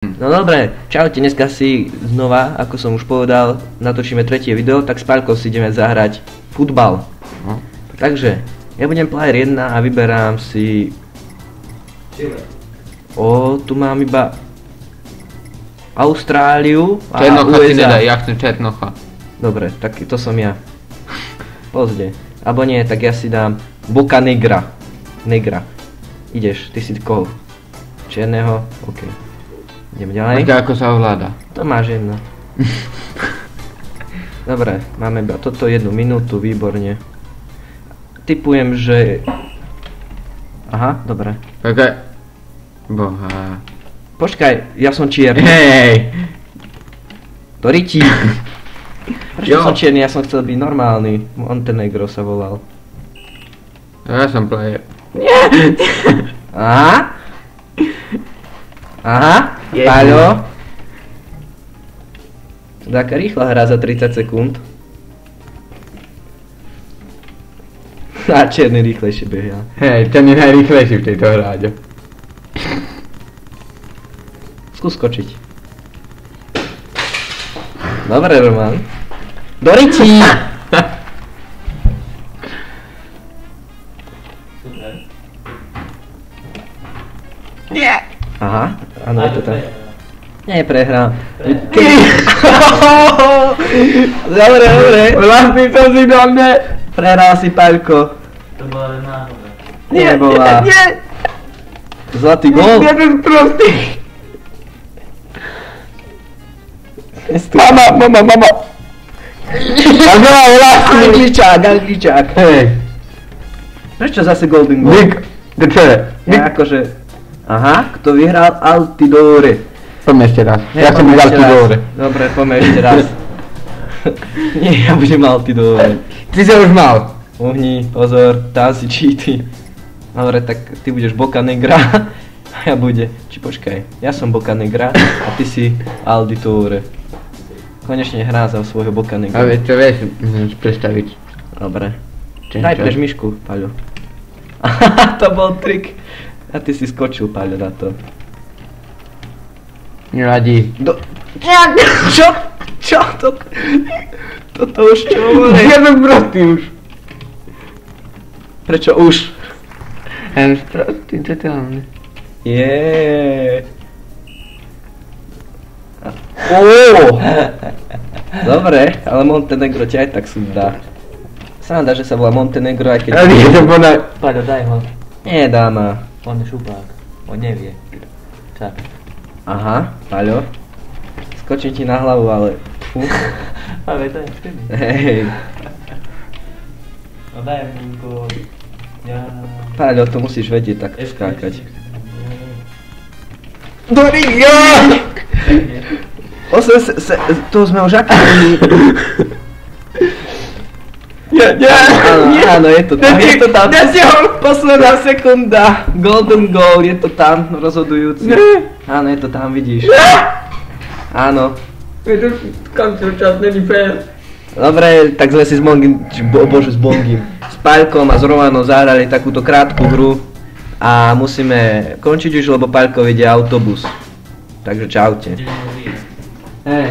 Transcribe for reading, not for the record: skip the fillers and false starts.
No dobre, čaute, dneska si znova, ako som už povedal, natočíme tretie video, tak s Paľkou si ideme zahrať futbal. Takže, ja budem player 1 a vyberám si... tu mám iba... Austráliu a Černocha USA. si nedaj, ja chcem Černocha. Dobre, tak to som ja. Pozde. Abo nie, tak ja si dám Boca Negra. Ideš, ty si koho? Čierneho? OK. Ideme ďalej. Počkaj, ako sa ovláda. To máš jedno. Dobre, máme iba toto 1 minútu, výborne. Tipujem, že... Aha, dobre. Počkaj. Boha. Počkaj, ja som čierny. Hej! To rytí. Prečo som čierny? Ja som chcel byť normálny. Montenegro sa volal. No ja som player. Aha. Aha, Paľo. Taká rýchla hra za 30 sekúnd. A čierny rýchlejšie behia. Hej, ten je najrýchlejší v tejto hráde. Skús skočiť. Dobre, Roman. Do rytí! Nie! Aha, áno, je to tam. Nie, prehrám. Dobre, dobre. Vlastný to si do mne! Prehral si, Paľko. To bola len náhoda. Nebola. Nie! Zlatý gól. Jeden prostý! Mama! Angličák. Hej! Prečo zase golden goal? Nick! To čo je? Ja akože... Aha, kto vyhral Altidore. Poďme ešte raz. Ja som Poďme dal ešte tu raz. dobre. Dobre, poďme ešte raz. Nie, ja budem Altidore. Ty si už mal. Uhni, pozor, tam si cheaty. Dobre, tak ty budeš Boca Negra. A ja bude... Či počkaj, ja som Boca Negra a ty si Altidore. Konečne hrá za svojho Boca A Negra. vieš čo, vieš predstaviť. Dobre. Čo? Daj preč myšku, Paľo. Aha, to bol trik. A ty si skočil, Paľo, na to. Nevadí. Čo? Čo? Toto už čo bolo? Jeden prostý už. Prečo už? Jeden prostý, totálne. Jeee. Dobre, ale Montenegro ti aj tak súdá. Sranda, že sa volá Montenegro, aj keď... Ale nie to podaj. Paľo, daj ho. Nie, dáma. On je šupák. On nevie. Tak. Aha, Paľo. Skočím ti na hlavu, ale... Fú. Ale to je vtedy. Hej. No daj mu go. Ja... Paľo, to musíš vedieť takto skákať. Do Riga! To sme už aký boli... Áno, je to tam, posledná sekunda, golden goal, je to tam, rozhodujúci. Áno, je to tam, vidíš. Áno. Skončil čas, není fér. Dobre, tak sme si s Bongim, s Bongim, s Paľkom a s Romanom zahrali takúto krátku hru. A musíme končiť už, lebo Paľkov ide autobus. Takže čaute. Ideme ho výjsť. Hej.